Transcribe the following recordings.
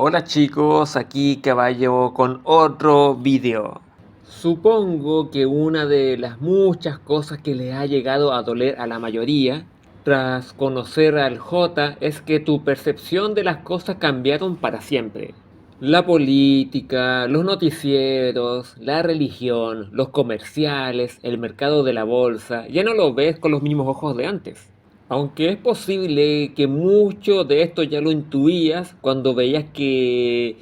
Hola chicos, aquí Caballo con otro vídeo. Supongo que una de las muchas cosas que le ha llegado a doler a la mayoría tras conocer al J es que tu percepción de las cosas cambiaron para siempre. La política, los noticieros, la religión, los comerciales, el mercado de la bolsa, ya no lo ves con los mismos ojos de antes. Aunque es posible que mucho de esto ya lo intuías cuando veías que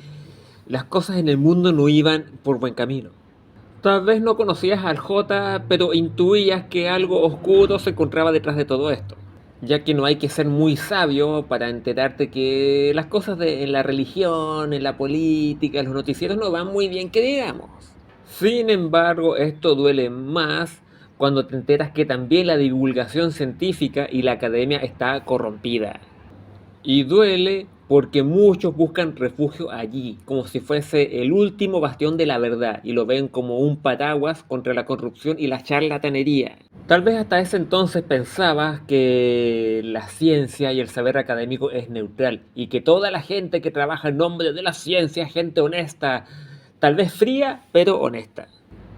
las cosas en el mundo no iban por buen camino. Tal vez no conocías al J, pero intuías que algo oscuro se encontraba detrás de todo esto. Ya que no hay que ser muy sabio para enterarte que las cosas en la religión, en la política, en los noticieros no van muy bien, que digamos. Sin embargo, esto duele más cuando te enteras que también la divulgación científica y la academia está corrompida. Y duele porque muchos buscan refugio allí, como si fuese el último bastión de la verdad, y lo ven como un paraguas contra la corrupción y la charlatanería. Tal vez hasta ese entonces pensabas que la ciencia y el saber académico es neutral, y que toda la gente que trabaja en nombre de la ciencia es gente honesta, tal vez fría, pero honesta.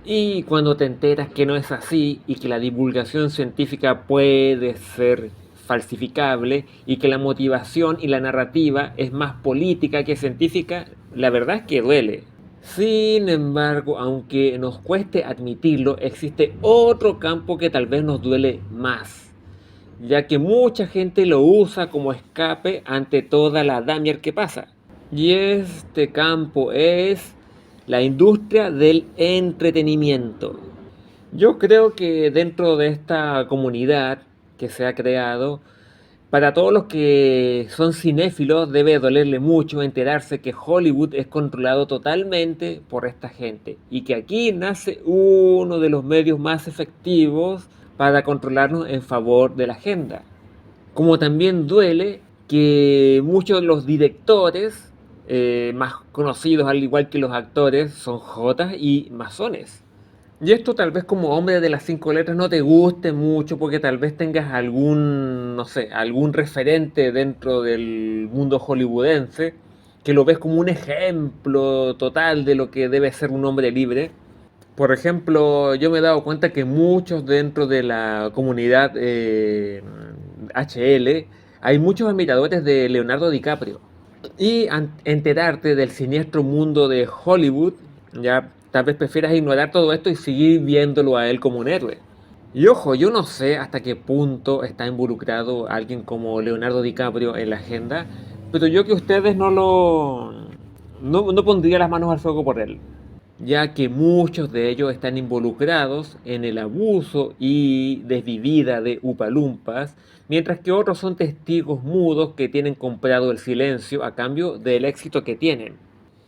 Y cuando te enteras que no es así y que la divulgación científica puede ser falsificable y que la motivación y la narrativa es más política que científica, la verdad es que duele. Sin embargo, aunque nos cueste admitirlo, existe otro campo que tal vez nos duele más, ya que mucha gente lo usa como escape ante toda la damier que pasa. Y este campo es la industria del entretenimiento. Yo creo que dentro de esta comunidad que se ha creado, para todos los que son cinéfilos debe dolerle mucho enterarse que Hollywood es controlado totalmente por esta gente y que aquí nace uno de los medios más efectivos para controlarnos en favor de la agenda. Como también duele que muchos de los directores más conocidos, al igual que los actores, son jotas y masones. Y esto tal vez como hombre de las cinco letras no te guste mucho porque tal vez tengas algún, no sé, algún referente dentro del mundo hollywoodense que lo ves como un ejemplo total de lo que debe ser un hombre libre. Por ejemplo, yo me he dado cuenta que muchos dentro de la comunidad HL hay muchos admiradores de Leonardo DiCaprio. Y enterarte del siniestro mundo de Hollywood, ya tal vez prefieras ignorar todo esto y seguir viéndolo a él como un héroe. Y ojo, yo no sé hasta qué punto está involucrado alguien como Leonardo DiCaprio en la agenda, pero yo que ustedes no pondría las manos al fuego por él, ya que muchos de ellos están involucrados en el abuso y desvivida de Upalumpas, mientras que otros son testigos mudos que tienen comprado el silencio a cambio del éxito que tienen.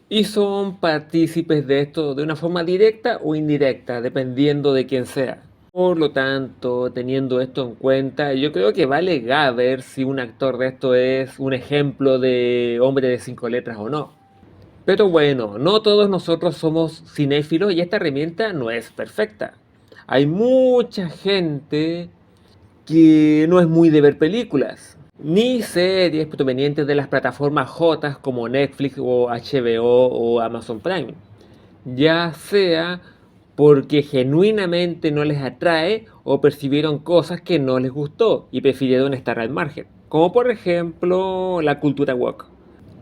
Y son partícipes de esto de una forma directa o indirecta, dependiendo de quién sea. Por lo tanto, teniendo esto en cuenta, yo creo que vale ver si un actor de esto es un ejemplo de hombre de cinco letras o no. Pero bueno, no todos nosotros somos cinéfilos y esta herramienta no es perfecta. Hay mucha gente que no es muy de ver películas, ni series provenientes de las plataformas J como Netflix o HBO o Amazon Prime. Ya sea porque genuinamente no les atrae o percibieron cosas que no les gustó y prefirieron estar al margen. Como por ejemplo la cultura woke.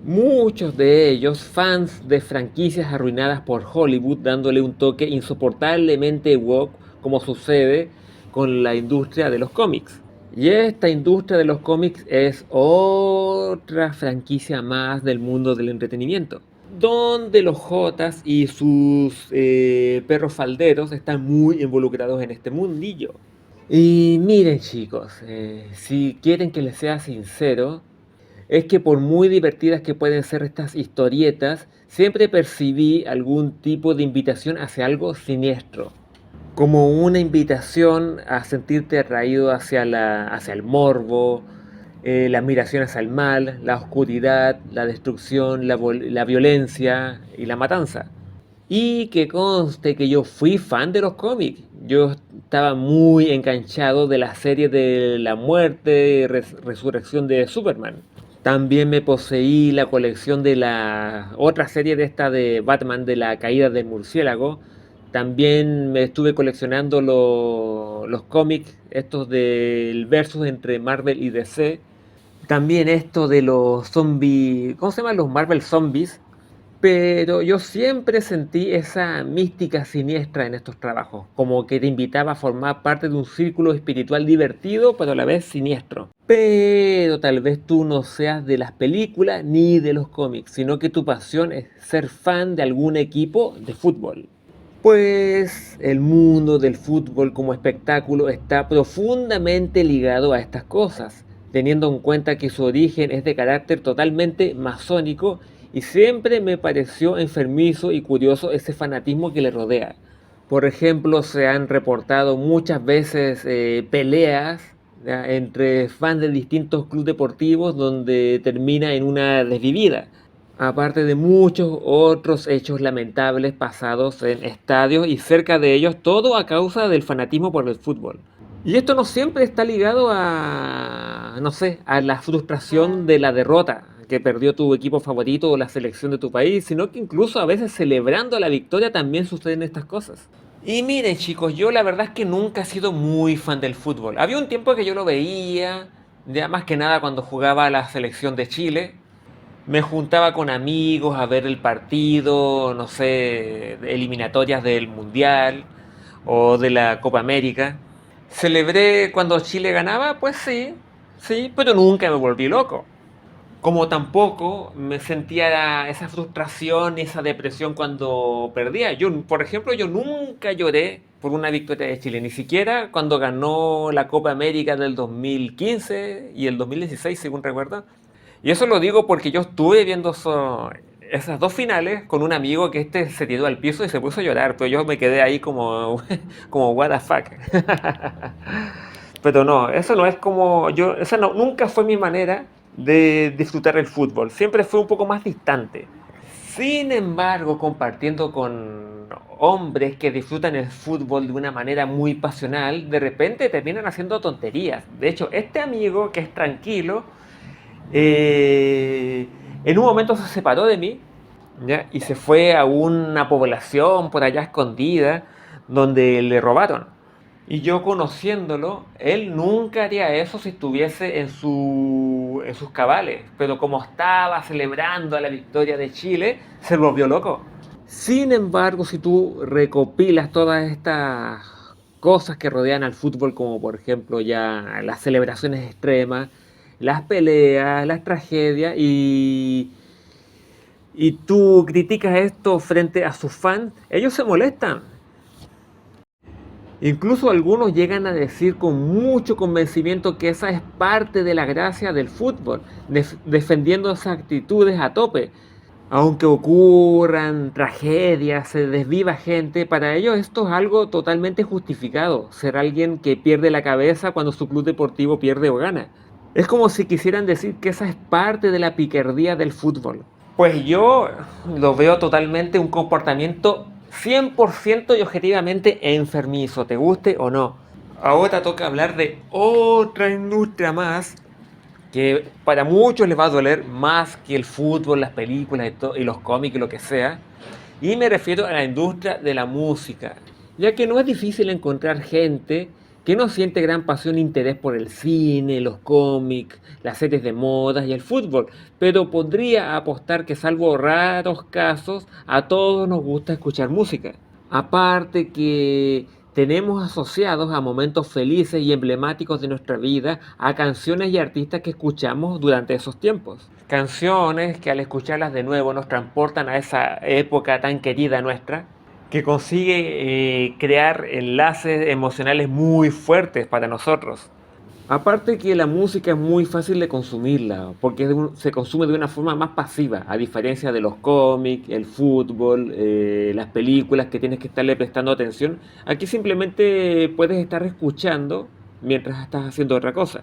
Muchos de ellos fans de franquicias arruinadas por Hollywood dándole un toque insoportablemente woke como sucede con la industria de los cómics. Y esta industria de los cómics es otra franquicia más del mundo del entretenimiento, donde los Jotas y sus perros falderos están muy involucrados en este mundillo. Y miren chicos, si quieren que les sea sincero, es que por muy divertidas que pueden ser estas historietas, siempre percibí algún tipo de invitación hacia algo siniestro. Como una invitación a sentirte atraído hacia el morbo, la admiración hacia el mal, la oscuridad, la destrucción, la violencia y la matanza. Y que conste que yo fui fan de los cómics. Yo estaba muy enganchado de la serie de la muerte y resurrección de Superman. También me poseí la colección de la otra serie de esta de Batman, de la caída del murciélago. También me estuve coleccionando los cómics, estos del versus entre Marvel y DC. También esto de los zombies, ¿cómo se llaman? Los Marvel Zombies. Pero yo siempre sentí esa mística siniestra en estos trabajos, como que te invitaba a formar parte de un círculo espiritual divertido, pero a la vez siniestro. Pero tal vez tú no seas de las películas ni de los cómics, sino que tu pasión es ser fan de algún equipo de fútbol. Pues el mundo del fútbol como espectáculo está profundamente ligado a estas cosas, teniendo en cuenta que su origen es de carácter totalmente masónico y siempre me pareció enfermizo y curioso ese fanatismo que le rodea. Por ejemplo, se han reportado muchas veces peleas, ¿ya?, entre fans de distintos clubes deportivos donde termina en una desvivida, aparte de muchos otros hechos lamentables pasados en estadios y cerca de ellos, todo a causa del fanatismo por el fútbol. Y esto no siempre está ligado a, no sé, a la frustración de la derrota, que perdió tu equipo favorito o la selección de tu país, sino que incluso a veces celebrando la victoria también suceden estas cosas. Y miren chicos, yo la verdad es que nunca he sido muy fan del fútbol. Había un tiempo que yo lo veía, ya más que nada cuando jugaba la selección de Chile, me juntaba con amigos a ver el partido, no sé, eliminatorias del Mundial o de la Copa América. Celebré cuando Chile ganaba, pues sí, sí, pero nunca me volví loco. Como tampoco me sentía esa frustración y esa depresión cuando perdía. Yo, por ejemplo, yo nunca lloré por una victoria de Chile, ni siquiera cuando ganó la Copa América del 2015 y el 2016, según recuerdo. Y eso lo digo porque yo estuve viendo esas dos finales con un amigo que se tiró al piso y se puso a llorar, pero yo me quedé ahí como, como what the fuck. Pero no, eso no es como yo, esa no, nunca fue mi manera de disfrutar el fútbol, siempre fue un poco más distante. Sin embargo, compartiendo con hombres que disfrutan el fútbol de una manera muy pasional, de repente terminan haciendo tonterías. De hecho, este amigo que es tranquilo, eh, en un momento se separó de mí, ¿ya?, y se fue a una población por allá escondida donde le robaron. Y yo conociéndolo, él nunca haría eso si estuviese en sus cabales. Pero como estaba celebrando la victoria de Chile, se volvió loco. Sin embargo, si tú recopilas todas estas cosas que rodean al fútbol, como por ejemplo ya las celebraciones extremas, las peleas, las tragedias, y tú criticas esto frente a sus fans, ellos se molestan. Incluso algunos llegan a decir con mucho convencimiento que esa es parte de la gracia del fútbol, defendiendo esas actitudes a tope. Aunque ocurran tragedias, se desviva gente, para ellos esto es algo totalmente justificado, ser alguien que pierde la cabeza cuando su club deportivo pierde o gana. Es como si quisieran decir que esa es parte de la picardía del fútbol. Pues yo lo veo totalmente un comportamiento 100% y objetivamente enfermizo, te guste o no. Ahora toca hablar de otra industria más que para muchos les va a doler más que el fútbol, las películas y los cómics y lo que sea. Y me refiero a la industria de la música, ya que no es difícil encontrar gente que no siente gran pasión e interés por el cine, los cómics, las series de modas y el fútbol, pero podría apostar que salvo raros casos, a todos nos gusta escuchar música. Aparte que tenemos asociados a momentos felices y emblemáticos de nuestra vida a canciones y artistas que escuchamos durante esos tiempos. Canciones que al escucharlas de nuevo nos transportan a esa época tan querida nuestra, que consigue crear enlaces emocionales muy fuertes para nosotros. Aparte que la música es muy fácil de consumirla, porque se consume de una forma más pasiva, a diferencia de los cómics, el fútbol, las películas que tienes que estarle prestando atención. Aquí simplemente puedes estar escuchando mientras estás haciendo otra cosa.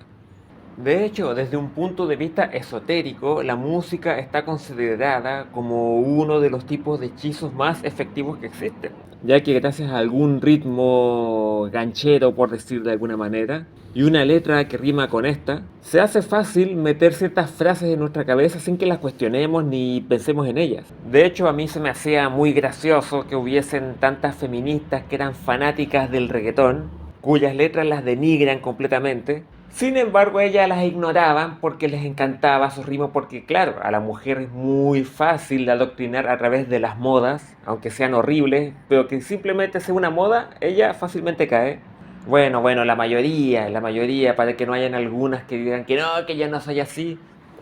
De hecho, desde un punto de vista esotérico, la música está considerada como uno de los tipos de hechizos más efectivos que existen, ya que gracias a algún ritmo ganchero, por decir de alguna manera, y una letra que rima con esta, se hace fácil meter ciertas frases en nuestra cabeza sin que las cuestionemos ni pensemos en ellas. De hecho, a mí se me hacía muy gracioso que hubiesen tantas feministas que eran fanáticas del reggaetón, cuyas letras las denigran completamente. Sin embargo, ellas las ignoraban porque les encantaba su ritmo, porque claro, a la mujer es muy fácil de adoctrinar a través de las modas, aunque sean horribles, pero que simplemente sea una moda, ella fácilmente cae. Bueno, la mayoría, para que no hayan algunas que digan que no, que ya no soy así.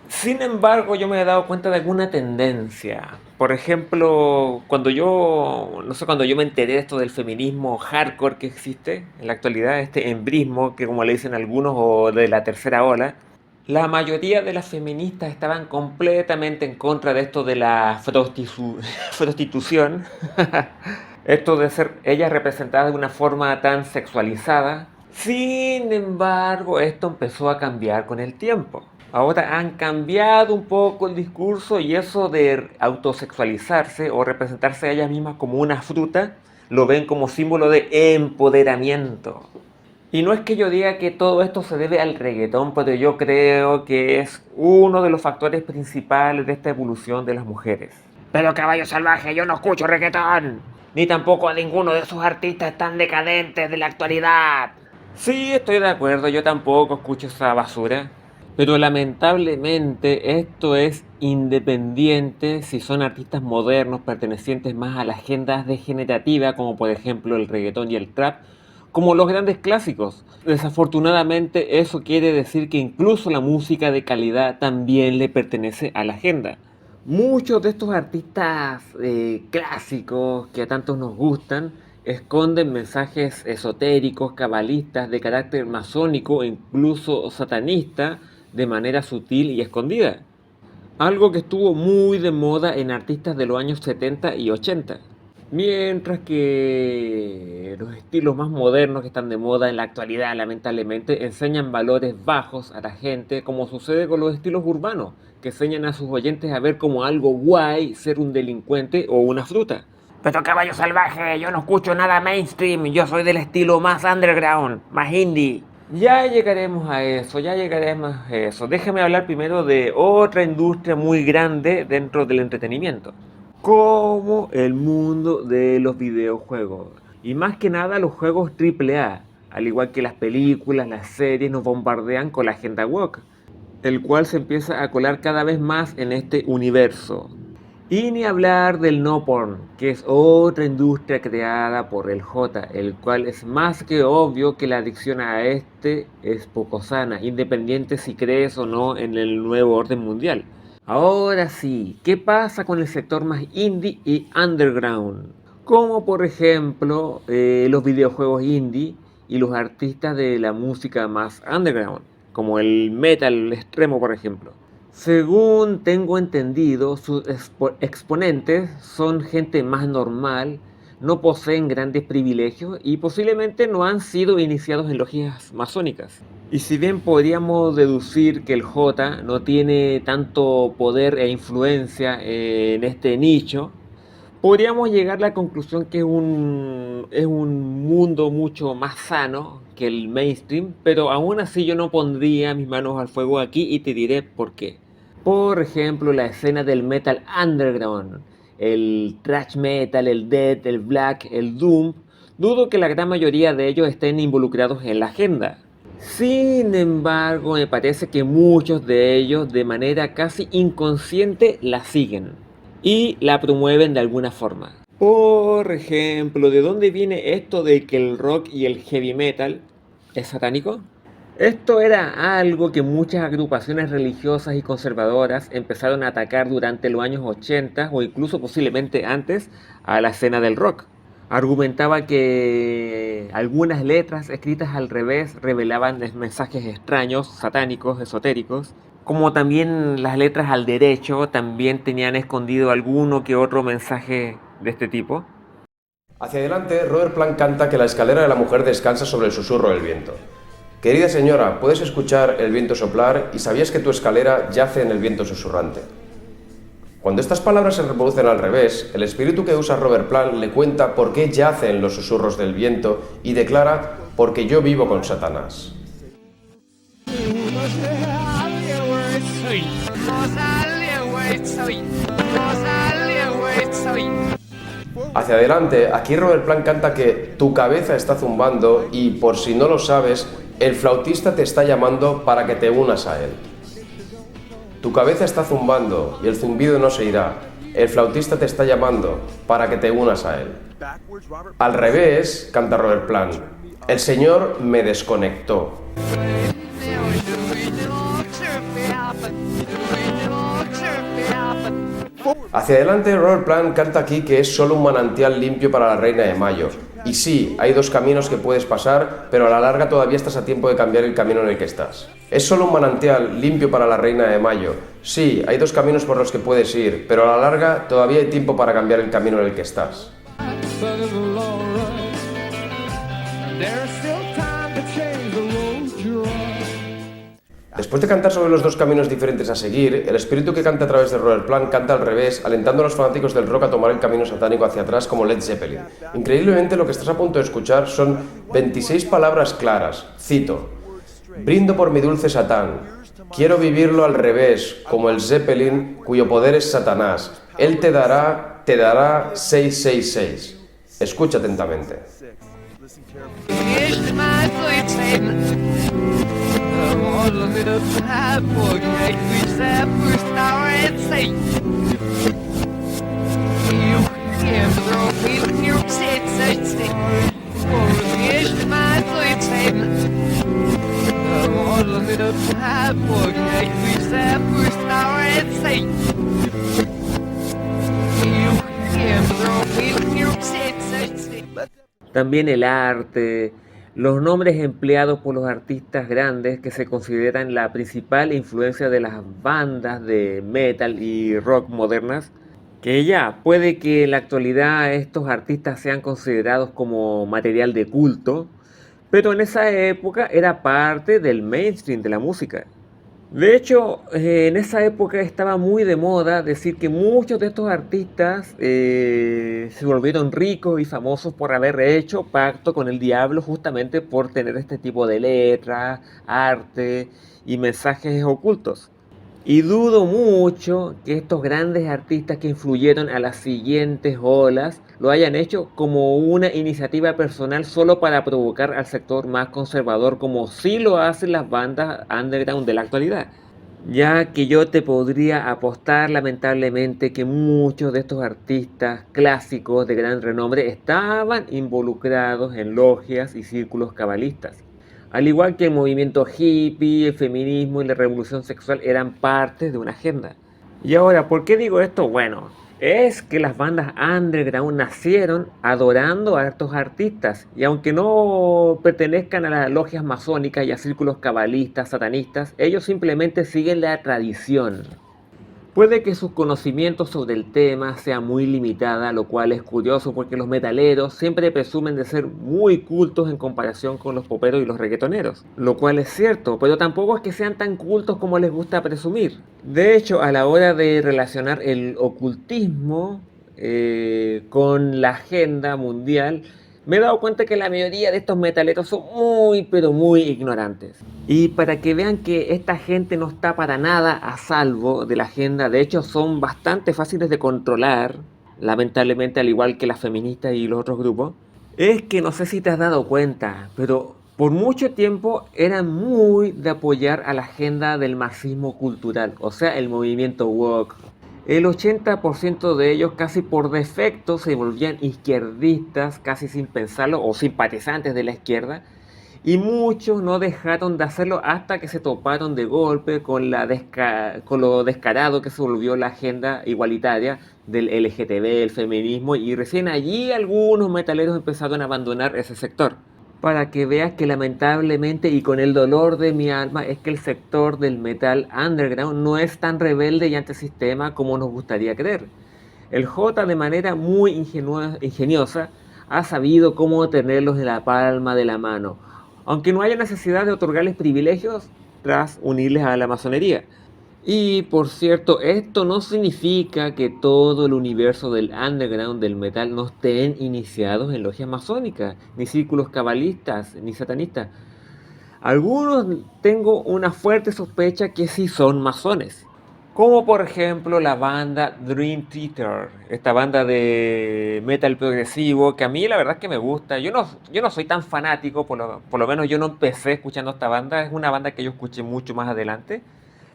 Sin embargo, yo me he dado cuenta de alguna tendencia. Por ejemplo, no sé, cuando yo me enteré de esto del feminismo hardcore que existe en la actualidad, este embrismo, que como le dicen algunos, o de la tercera ola, la mayoría de las feministas estaban completamente en contra de esto de la prostitución. Esto de ser ellas representadas de una forma tan sexualizada. Sin embargo, esto empezó a cambiar con el tiempo. Ahora han cambiado un poco el discurso y eso de autosexualizarse o representarse a ellas mismas como una fruta, lo ven como símbolo de empoderamiento. Y no es que yo diga que todo esto se debe al reggaetón, pero yo creo que es uno de los factores principales de esta evolución de las mujeres. Pero caballo salvaje, yo no escucho reggaetón. Ni tampoco a ninguno de esos artistas tan decadentes de la actualidad. Sí, estoy de acuerdo, yo tampoco escucho esa basura. Pero lamentablemente esto es independiente si son artistas modernos pertenecientes más a la agenda degenerativa, como por ejemplo el reggaetón y el trap, como los grandes clásicos. Desafortunadamente eso quiere decir que incluso la música de calidad también le pertenece a la agenda. Muchos de estos artistas clásicos que a tantos nos gustan esconden mensajes esotéricos, cabalistas, de carácter masónico e incluso satanista de manera sutil y escondida. Algo que estuvo muy de moda en artistas de los años 70 y 80. Mientras que los estilos más modernos que están de moda en la actualidad, lamentablemente, enseñan valores bajos a la gente, como sucede con los estilos urbanos, que enseñan a sus oyentes a ver como algo guay ser un delincuente o una fruta. Pero caballo salvaje, yo no escucho nada mainstream, yo soy del estilo más underground, más indie. Ya llegaremos a eso, ya llegaremos a eso. Déjame hablar primero de otra industria muy grande dentro del entretenimiento, como el mundo de los videojuegos. Y más que nada los juegos AAA, al igual que las películas, las series, nos bombardean con la agenda woke, el cual se empieza a colar cada vez más en este universo. Y ni hablar del no porn, que es otra industria creada por el J, el cual es más que obvio que la adicción a este es poco sana, independiente si crees o no en el nuevo orden mundial. Ahora sí, ¿qué pasa con el sector más indie y underground? Como por ejemplo los videojuegos indie y los artistas de la música más underground, como el metal extremo por ejemplo. Según tengo entendido, sus exponentes son gente más normal, no poseen grandes privilegios y posiblemente no han sido iniciados en logias masónicas. Y si bien podríamos deducir que el J no tiene tanto poder e influencia en este nicho, podríamos llegar a la conclusión que es un mundo mucho más sano que el mainstream, pero aún así yo no pondría mis manos al fuego aquí y te diré por qué. Por ejemplo, la escena del metal underground, el thrash metal, el death, el black, el doom, dudo que la gran mayoría de ellos estén involucrados en la agenda. Sin embargo, me parece que muchos de ellos de manera casi inconsciente la siguen y la promueven de alguna forma. Por ejemplo, ¿de dónde viene esto de que el rock y el heavy metal es satánico? Esto era algo que muchas agrupaciones religiosas y conservadoras empezaron a atacar durante los años 80 o incluso posiblemente antes a la escena del rock. Argumentaba que algunas letras escritas al revés revelaban mensajes extraños, satánicos, esotéricos, como también las letras al derecho también tenían escondido alguno que otro mensaje de este tipo. Hacia adelante, Robert Plant canta que la escalera de la mujer descansa sobre el susurro del viento, Querida señora, puedes escuchar el viento soplar y sabías que tu escalera yace en el viento susurrante. Cuando estas palabras se reproducen al revés, el espíritu que usa Robert Plant le cuenta por qué yace en los susurros del viento y declara: porque yo vivo con Satanás. Hacia adelante, aquí Robert Plant canta que tu cabeza está zumbando y, por si no lo sabes, el flautista te está llamando para que te unas a él. Tu cabeza está zumbando y el zumbido no se irá. El flautista te está llamando para que te unas a él. Al revés, canta Robert Plant, el Señor me desconectó. Hacia adelante, Robert Plant canta aquí que es solo un manantial limpio para la Reina de Mayo. Y sí, hay dos caminos que puedes pasar, pero a la larga todavía estás a tiempo de cambiar el camino en el que estás. Es solo un manantial limpio para la Reina de Mayo. Sí, hay dos caminos por los que puedes ir, pero a la larga todavía hay tiempo para cambiar el camino en el que estás. Después de cantar sobre los dos caminos diferentes a seguir, el espíritu que canta a través de Robert Plant canta al revés, alentando a los fanáticos del rock a tomar el camino satánico hacia atrás como Led Zeppelin. Increíblemente, lo que estás a punto de escuchar son 26 palabras claras. Cito: brindo por mi dulce Satán. Quiero vivirlo al revés, como el Zeppelin, cuyo poder es Satanás. Él te dará 666. Escucha atentamente. También el arte, los nombres empleados por los artistas grandes que se consideran la principal influencia de las bandas de metal y rock modernas, que ya puede que en la actualidad estos artistas sean considerados como material de culto, pero en esa época era parte del mainstream de la música. De hecho, en esa época estaba muy de moda decir que muchos de estos artistas se volvieron ricos y famosos por haber hecho pacto con el diablo justamente por tener este tipo de letras, arte y mensajes ocultos. Y dudo mucho que estos grandes artistas que influyeron a las siguientes olas lo hayan hecho como una iniciativa personal solo para provocar al sector más conservador, como sí lo hacen las bandas underground de la actualidad. Ya que yo te podría apostar lamentablemente que muchos de estos artistas clásicos de gran renombre estaban involucrados en logias y círculos cabalistas. Al igual que el movimiento hippie, el feminismo y la revolución sexual eran parte de una agenda. Y ahora, ¿por qué digo esto? Bueno, es que las bandas underground nacieron adorando a estos artistas y aunque no pertenezcan a las logias masónicas y a círculos cabalistas, satanistas, ellos simplemente siguen la tradición. Puede que sus conocimientos sobre el tema sean muy limitada, lo cual es curioso porque los metaleros siempre presumen de ser muy cultos en comparación con los poperos y los reggaetoneros, lo cual es cierto, pero tampoco es que sean tan cultos como les gusta presumir. De hecho, a la hora de relacionar el ocultismo con la agenda mundial, me he dado cuenta que la mayoría de estos metaleros son muy, pero muy ignorantes. Y para que vean que esta gente no está para nada a salvo de la agenda, de hecho son bastante fáciles de controlar, lamentablemente al igual que las feministas y los otros grupos, es que no sé si te has dado cuenta, pero por mucho tiempo eran muy de apoyar a la agenda del marxismo cultural, o sea, el movimiento woke. El 80% de ellos casi por defecto se volvían izquierdistas, casi sin pensarlo, o simpatizantes de la izquierda, y muchos no dejaron de hacerlo hasta que se toparon de golpe con lo descarado que se volvió la agenda igualitaria del LGTB, el feminismo, y recién allí algunos metaleros empezaron a abandonar ese sector. Para que veas que lamentablemente y con el dolor de mi alma es que el sector del metal underground no es tan rebelde y antisistema como nos gustaría creer. El J de manera muy ingeniosa ha sabido cómo tenerlos en la palma de la mano. aunque no haya necesidad de otorgarles privilegios tras unirles a la masonería. Y por cierto, esto no significa que todo el universo del underground del metal no estén iniciados en logias masónicas, ni círculos cabalistas, ni satanistas. Algunos tengo una fuerte sospecha que sí son masones. Como por ejemplo la banda Dream Theater, esta banda de metal progresivo que a mí la verdad es que me gusta. Yo no soy tan fanático, por lo menos yo no empecé escuchando esta banda, es una banda que yo escuché mucho más adelante.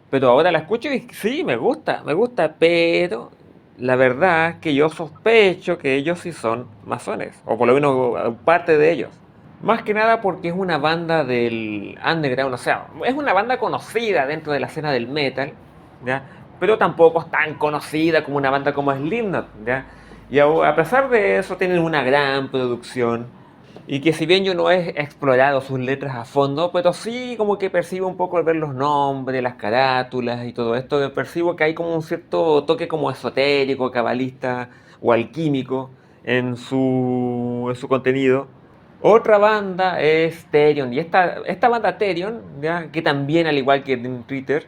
Pero ahora la escucho y sí, me gusta, pero la verdad es que yo sospecho que ellos sí son masones, o por lo menos parte de ellos. Más que nada porque es una banda del underground, o sea, es una banda conocida dentro de la escena del metal, ¿ya? Pero tampoco es tan conocida como una banda como Slipknot, ¿ya? Y a pesar de eso tienen una gran producción, y que si bien yo no he explorado sus letras a fondo, pero sí como que percibo un poco al ver los nombres, las carátulas y todo esto, percibo que hay como un cierto toque como esotérico, cabalista o alquímico en su contenido. Otra banda es Therion, y esta banda Therion, ¿ya? Que también al igual que Dream Theater,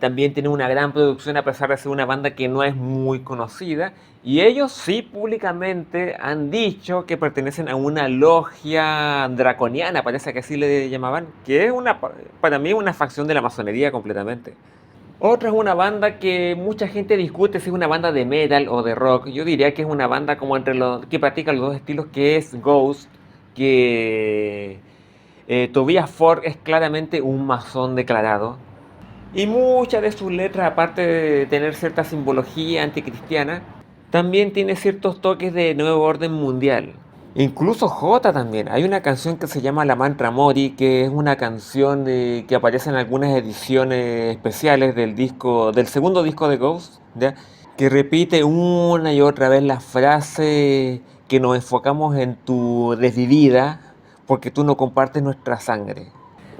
también tiene una gran producción a pesar de ser una banda que no es muy conocida. Y ellos sí públicamente han dicho que pertenecen a una logia draconiana, parece que así le llamaban, que es para mí una facción de la masonería completamente. Otra es una banda que mucha gente discute si es una banda de metal o de rock. Yo diría que es una banda como entre los que practica los dos estilos, que es Ghost, que Tobias Forge es claramente un masón declarado. Y muchas de sus letras, aparte de tener cierta simbología anticristiana, también tiene ciertos toques de nuevo orden mundial. Incluso J también. Hay una canción que se llama La Mantra Mori, que es una canción que aparece en algunas ediciones especiales del segundo disco de Ghost, ¿ya? Que repite una y otra vez la frase que nos enfocamos en tu desvivida porque tú no compartes nuestra sangre.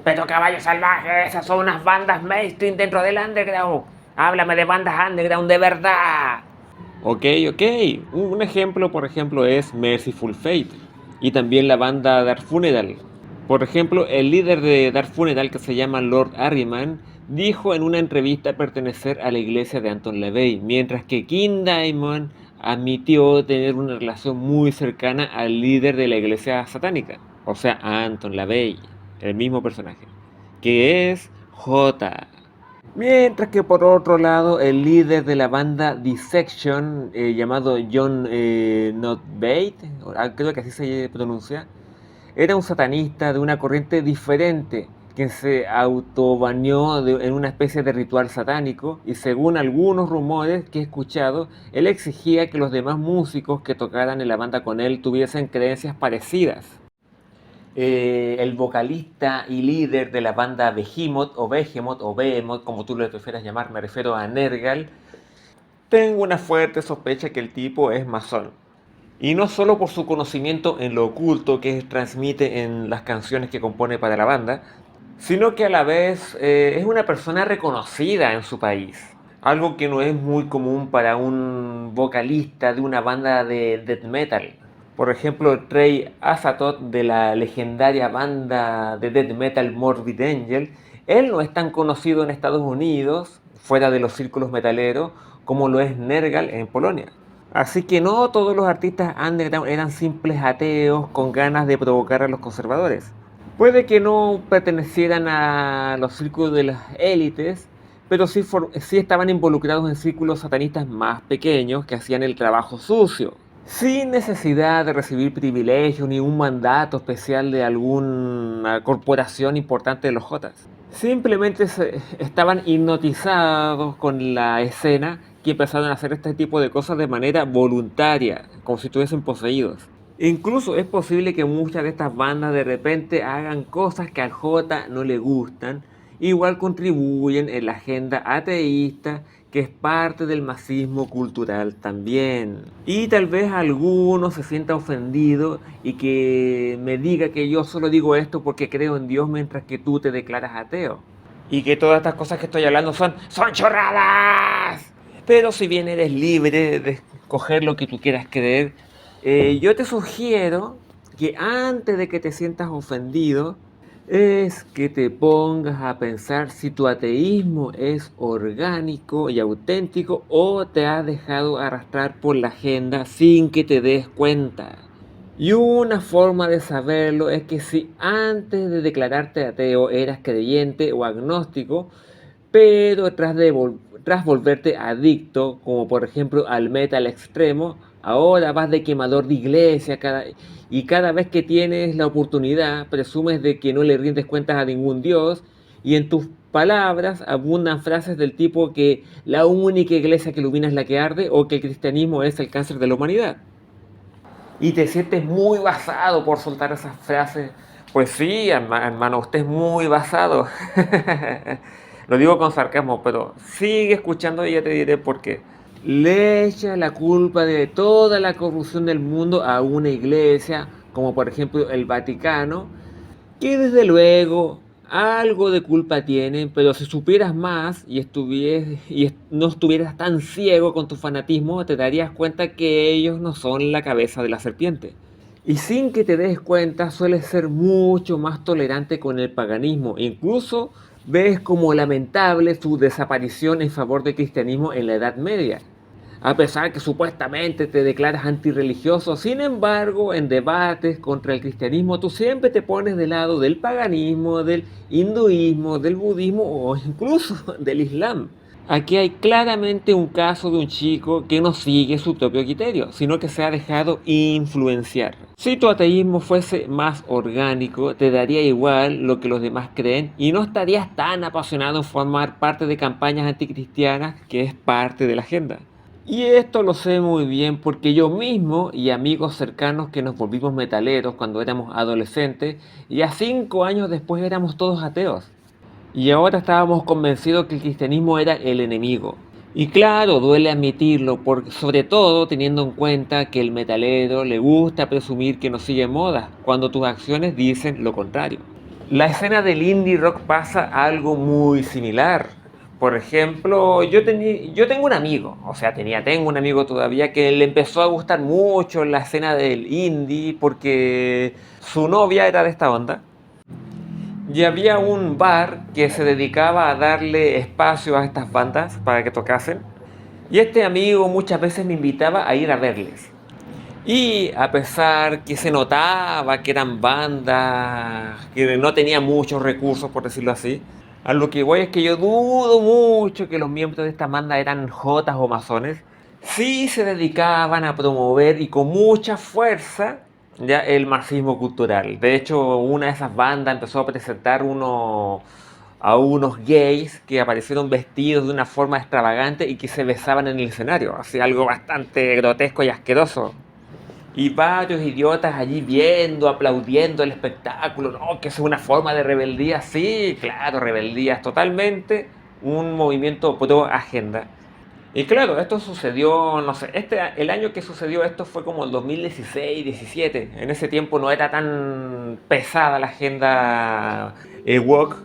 Pero caballo salvaje, esas son unas bandas mainstream dentro del underground. Háblame de bandas underground de verdad. Ok, ok. Un ejemplo, por ejemplo, es Merciful Fate y también la banda Dark Funeral. Por ejemplo, el líder de Dark Funeral, que se llama Lord Ahriman, dijo en una entrevista pertenecer a la iglesia de Anton LaVey, mientras que King Diamond admitió tener una relación muy cercana al líder de la iglesia satánica, o sea, a Anton LaVey, el mismo personaje, que es J. Mientras que por otro lado, el líder de la banda Dissection, llamado John Notbate, creo que así se pronuncia, era un satanista de una corriente diferente que se autobaneó en una especie de ritual satánico, y según algunos rumores que he escuchado, él exigía que los demás músicos que tocaran en la banda con él tuviesen creencias parecidas. El vocalista y líder de la banda Behemoth, como tú le prefieras llamar, me refiero a Nergal, tengo una fuerte sospecha que el tipo es masón. Y no solo por su conocimiento en lo oculto que transmite en las canciones que compone para la banda, sino que a la vez es una persona reconocida en su país. Algo que no es muy común para un vocalista de una banda de death metal. Por ejemplo, Trey Azatoth, de la legendaria banda de death metal Morbid Angel, él no es tan conocido en Estados Unidos, fuera de los círculos metaleros, como lo es Nergal en Polonia. Así que no todos los artistas underground eran simples ateos con ganas de provocar a los conservadores. Puede que no pertenecieran a los círculos de las élites, pero sí estaban involucrados en círculos satanistas más pequeños que hacían el trabajo sucio, sin necesidad de recibir privilegios ni un mandato especial de alguna corporación importante de los Jotas. Simplemente estaban hipnotizados con la escena y empezaron a hacer este tipo de cosas de manera voluntaria, como si estuviesen poseídos. Incluso es posible que muchas de estas bandas de repente hagan cosas que al J no le gustan, igual contribuyen en la agenda ateísta, que es parte del masismo cultural también. Y tal vez alguno se sienta ofendido y que me diga que yo solo digo esto porque creo en Dios mientras que tú te declaras ateo. Y que todas estas cosas que estoy hablando son chorradas. Pero si bien eres libre de escoger lo que tú quieras creer, yo te sugiero que antes de que te sientas ofendido, es que te pongas a pensar si tu ateísmo es orgánico y auténtico o te has dejado arrastrar por la agenda sin que te des cuenta. Y una forma de saberlo es que si antes de declararte ateo eras creyente o agnóstico, pero tras volverte adicto, como por ejemplo al metal extremo, ahora vas de quemador de iglesia y cada vez que tienes la oportunidad presumes de que no le rindes cuentas a ningún dios y en tus palabras abundan frases del tipo que la única iglesia que ilumina es la que arde o que el cristianismo es el cáncer de la humanidad. Y te sientes muy basado por soltar esas frases. Pues sí, hermano, usted es muy basado. Lo digo con sarcasmo, pero sigue escuchando y ya te diré por qué. Le echa la culpa de toda la corrupción del mundo a una iglesia, como por ejemplo el Vaticano, que desde luego algo de culpa tienen, pero si supieras más no estuvieras tan ciego con tu fanatismo, te darías cuenta que ellos no son la cabeza de la serpiente. Y sin que te des cuenta, sueles ser mucho más tolerante con el paganismo. Incluso ves como lamentable su desaparición en favor del cristianismo en la Edad Media. A pesar que supuestamente te declaras antirreligioso, sin embargo, en debates contra el cristianismo, tú siempre te pones del lado del paganismo, del hinduismo, del budismo o incluso del islam. Aquí hay claramente un caso de un chico que no sigue su propio criterio, sino que se ha dejado influenciar. Si tu ateísmo fuese más orgánico, te daría igual lo que los demás creen y no estarías tan apasionado en formar parte de campañas anticristianas, que es parte de la agenda. Y esto lo sé muy bien porque yo mismo y amigos cercanos que nos volvimos metaleros cuando éramos adolescentes y a 5 años después éramos todos ateos. Y ahora estábamos convencidos que el cristianismo era el enemigo. Y claro, duele admitirlo, sobre todo teniendo en cuenta que el metalero le gusta presumir que no sigue moda, cuando tus acciones dicen lo contrario. La escena del indie rock pasa algo muy similar. Por ejemplo, yo tengo un amigo, tengo un amigo todavía que le empezó a gustar mucho la escena del indie porque su novia era de esta onda. Y había un bar que se dedicaba a darle espacio a estas bandas para que tocasen. Y este amigo muchas veces me invitaba a ir a verles. Y a pesar que se notaba que eran bandas que no tenían muchos recursos, por decirlo así, a lo que voy es que yo dudo mucho que los miembros de esta banda eran jotas o masones. Sí se dedicaban a promover y con mucha fuerza ya el marxismo cultural. De hecho, una de esas bandas empezó a presentar a unos gays que aparecieron vestidos de una forma extravagante y que se besaban en el escenario. Así algo bastante grotesco y asqueroso. Y varios idiotas allí viendo, aplaudiendo el espectáculo. No, que es una forma de rebeldía. Sí, claro, rebeldía es totalmente un movimiento pro agenda. Y claro, esto sucedió, no sé, el año que sucedió esto fue como el 2016-17. En ese tiempo no era tan pesada la agenda woke.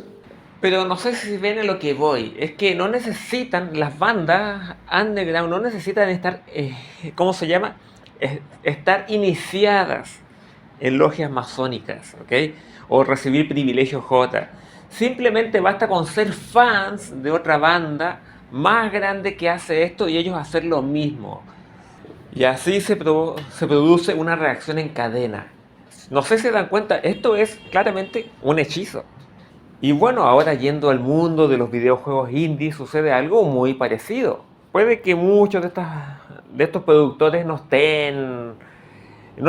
Pero no sé si ven a lo que voy. Es que no necesitan, las bandas underground no necesitan estar, ¿cómo se llama? Estar iniciadas en logias masónicas, ¿ok? O recibir privilegios J. Simplemente basta con ser fans de otra banda más grande que hace esto y ellos hacer lo mismo. Y así se produce una reacción en cadena. No sé si se dan cuenta, esto es claramente un hechizo. Y bueno, ahora yendo al mundo de los videojuegos indie sucede algo muy parecido. Puede que muchos de estos productores no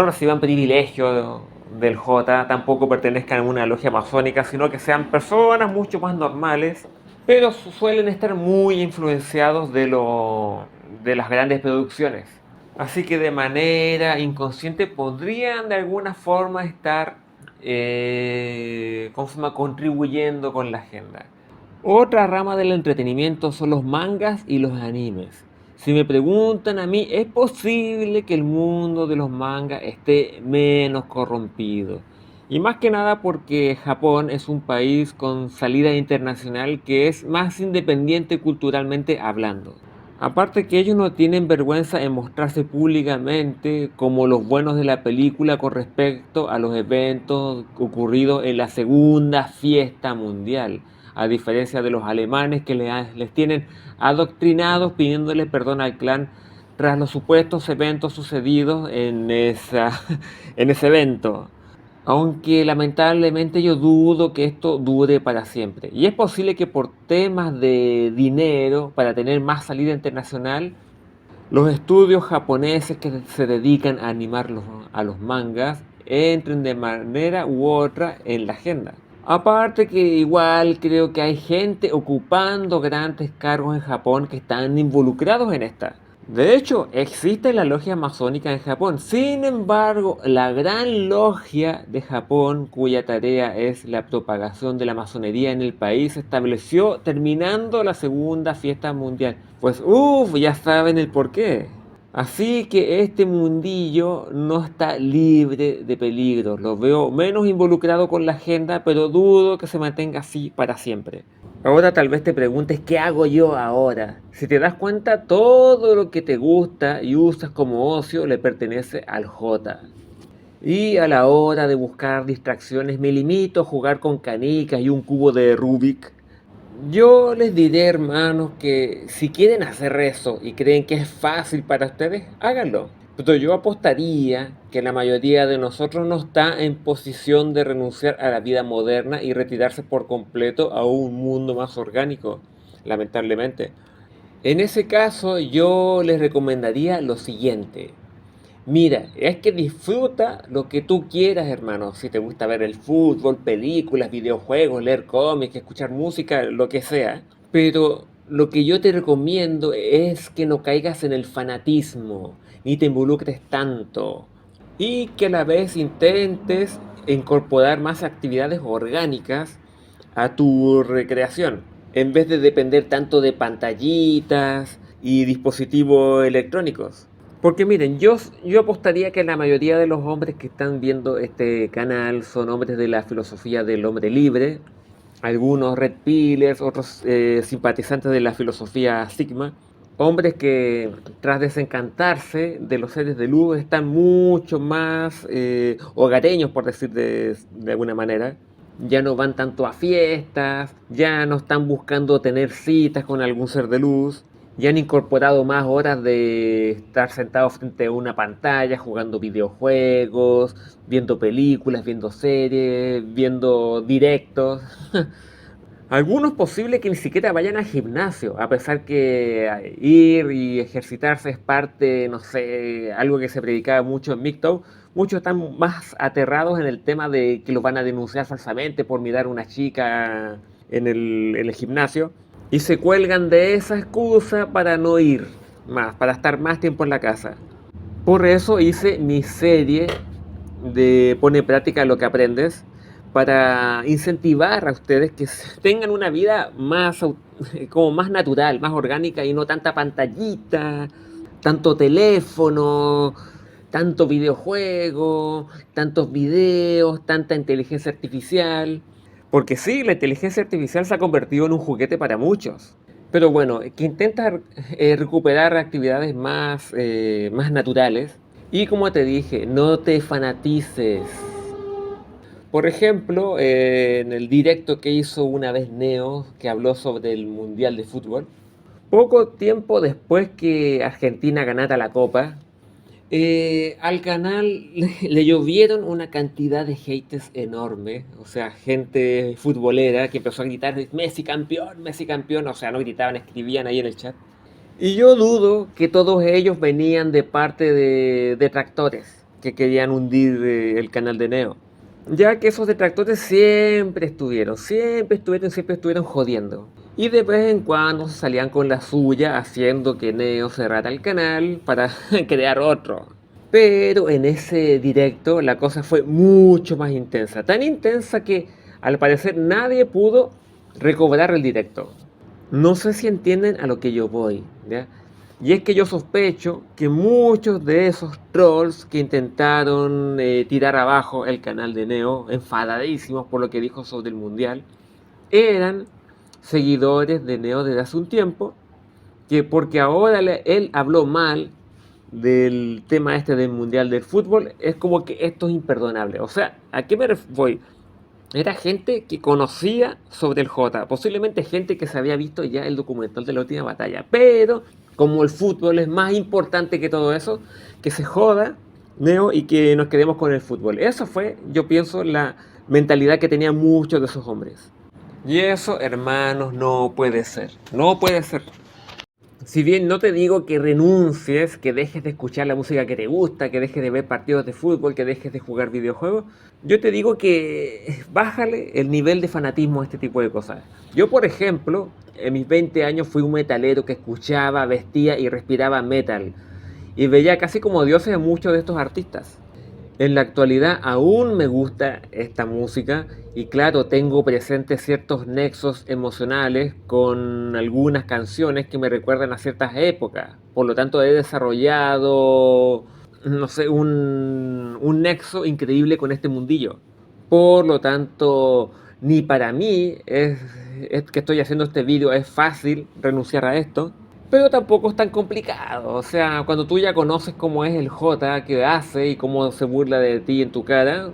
reciban privilegio del J, tampoco pertenezcan a una logia masónica, sino que sean personas mucho más normales, pero suelen estar muy influenciados de las grandes producciones. Así que de manera inconsciente podrían de alguna forma estar contribuyendo con la agenda. Otra rama del entretenimiento son los mangas y los animes. Si me preguntan a mí, es posible que el mundo de los mangas esté menos corrompido. Y más que nada porque Japón es un país con salida internacional que es más independiente culturalmente hablando. Aparte que ellos no tienen vergüenza en mostrarse públicamente como los buenos de la película con respecto a los eventos ocurridos en la segunda fiesta mundial, a diferencia de los alemanes que les tienen adoctrinados pidiéndole perdón al clan tras los supuestos eventos sucedidos en ese evento. Aunque lamentablemente yo dudo que esto dure para siempre. Y es posible que por temas de dinero, para tener más salida internacional, los estudios japoneses que se dedican a animar a los mangas entren de manera u otra en la agenda. Aparte que igual creo que hay gente ocupando grandes cargos en Japón que están involucrados en esta. De hecho, existe la logia masónica en Japón. Sin embargo, la gran logia de Japón, cuya tarea es la propagación de la masonería en el país, se estableció terminando la segunda fiesta mundial. Pues ya saben el porqué. Así que este mundillo no está libre de peligros. Lo veo menos involucrado con la agenda, pero dudo que se mantenga así para siempre. Ahora tal vez te preguntes, ¿qué hago yo ahora? Si te das cuenta, todo lo que te gusta y usas como ocio le pertenece al J. Y a la hora de buscar distracciones me limito a jugar con canicas y un cubo de Rubik. Yo les diré, hermanos, que si quieren hacer eso y creen que es fácil para ustedes, háganlo. Pero yo apostaría que la mayoría de nosotros no está en posición de renunciar a la vida moderna y retirarse por completo a un mundo más orgánico, lamentablemente. En ese caso, yo les recomendaría lo siguiente. Mira, es que disfruta lo que tú quieras, hermano. Si te gusta ver el fútbol, películas, videojuegos, leer cómics, escuchar música, lo que sea. Pero lo que yo te recomiendo es que no caigas en el fanatismo, ni te involucres tanto. Y que a la vez intentes incorporar más actividades orgánicas a tu recreación. En vez de depender tanto de pantallitas y dispositivos electrónicos. Porque miren, yo apostaría que la mayoría de los hombres que están viendo este canal son hombres de la filosofía del hombre libre, algunos red pillers, otros simpatizantes de la filosofía Sigma, hombres que tras desencantarse de los seres de luz están mucho más hogareños, por decir de alguna manera. Ya no van tanto a fiestas, ya no están buscando tener citas con algún ser de luz, ya han incorporado más horas de estar sentados frente a una pantalla, jugando videojuegos, viendo películas, viendo series, viendo directos. Algunos posible que ni siquiera vayan al gimnasio, a pesar que ir y ejercitarse es parte, no sé, algo que se predicaba mucho en MGTOW. Muchos están más aterrados en el tema de que los van a denunciar falsamente por mirar a una chica en el gimnasio. Y se cuelgan de esa excusa para no ir más, para estar más tiempo en la casa. Por eso hice mi serie de Pone en práctica lo que aprendes, para incentivar a ustedes que tengan una vida más, como más natural, más orgánica y no tanta pantallita, tanto teléfono, tanto videojuego, tantos videos, tanta inteligencia artificial. Porque sí, la inteligencia artificial se ha convertido en un juguete para muchos. Pero bueno, que intenta recuperar actividades más naturales. Y como te dije, no te fanatices. Por ejemplo, en el directo que hizo una vez Neo, que habló sobre el Mundial de Fútbol, poco tiempo después que Argentina ganara la Copa, al canal le llovieron una cantidad de haters enorme, o sea, gente futbolera que empezó a gritar Messi campeón, o sea, no gritaban, escribían ahí en el chat. Y yo dudo que todos ellos venían de parte de detractores que querían hundir el canal de Neo. Ya que esos detractores siempre estuvieron jodiendo. Y de vez en cuando se salían con la suya haciendo que Neo cerrara el canal para crear otro. Pero en ese directo la cosa fue mucho más intensa. Tan intensa que al parecer nadie pudo recobrar el directo. No sé si entienden a lo que yo voy, ¿ya? Y es que yo sospecho que muchos de esos trolls que intentaron tirar abajo el canal de Neo, enfadadísimos por lo que dijo sobre el Mundial, eran seguidores de Neo desde hace un tiempo que porque ahora él habló mal del tema este del Mundial del Fútbol, es como que esto es imperdonable. O sea, ¿a qué voy? Era gente que conocía sobre el Jota, posiblemente gente que se había visto ya el documental de la última batalla, pero como el fútbol es más importante que todo eso, que se joda, Neo, y que nos quedemos con el fútbol. Eso fue, yo pienso, la mentalidad que tenían muchos de esos hombres. Y eso, hermanos, no puede ser. No puede ser. Si bien no te digo que renuncies, que dejes de escuchar la música que te gusta, que dejes de ver partidos de fútbol, que dejes de jugar videojuegos, yo te digo que bájale el nivel de fanatismo a este tipo de cosas. Yo, por ejemplo, en mis 20 años fui un metalero que escuchaba, vestía y respiraba metal. Y veía casi como dioses a muchos de estos artistas. En la actualidad aún me gusta esta música y claro, tengo presentes ciertos nexos emocionales con algunas canciones que me recuerdan a ciertas épocas. Por lo tanto, he desarrollado, no sé, un nexo increíble con este mundillo. Por lo tanto, ni para mí es que estoy haciendo este vídeo es fácil renunciar a esto, pero tampoco es tan complicado. O sea, cuando tú ya conoces cómo es el J que hace y cómo se burla de ti en tu cara,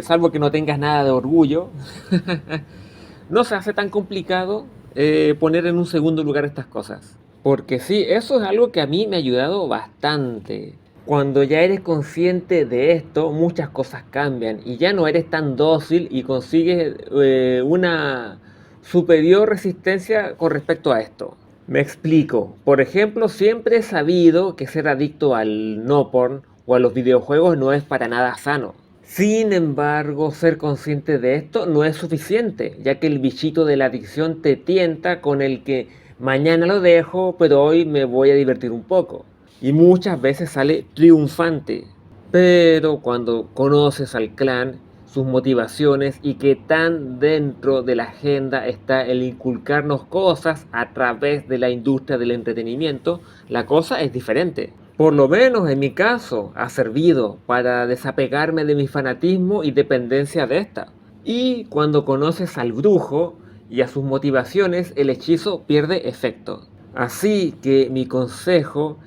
salvo que no tengas nada de orgullo, no se hace tan complicado poner en un segundo lugar estas cosas. Porque sí, eso es algo que a mí me ha ayudado bastante. Cuando ya eres consciente de esto, muchas cosas cambian y ya no eres tan dócil y consigues una superior resistencia con respecto a esto. Me explico. Por ejemplo, siempre he sabido que ser adicto al no porn o a los videojuegos no es para nada sano. Sin embargo, ser consciente de esto no es suficiente, ya que el bichito de la adicción te tienta con el que mañana lo dejo, pero hoy me voy a divertir un poco. Y muchas veces sale triunfante. Pero cuando conoces al clan, sus motivaciones y que tan dentro de la agenda está el inculcarnos cosas a través de la industria del entretenimiento, la cosa es diferente. Por lo menos en mi caso ha servido para desapegarme de mi fanatismo y dependencia de esta. Y cuando conoces al brujo y a sus motivaciones, el hechizo pierde efecto. Así que mi consejo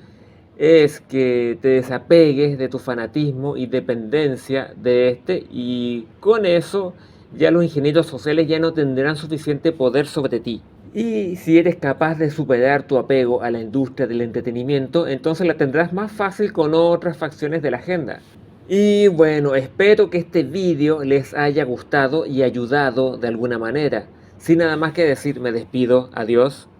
es que te desapegues de tu fanatismo y dependencia de este, y con eso ya los ingenieros sociales ya no tendrán suficiente poder sobre ti. Y si eres capaz de superar tu apego a la industria del entretenimiento, entonces la tendrás más fácil con otras facciones de la agenda. Y bueno, espero que este vídeo les haya gustado y ayudado de alguna manera. Sin nada más que decir, me despido. Adiós.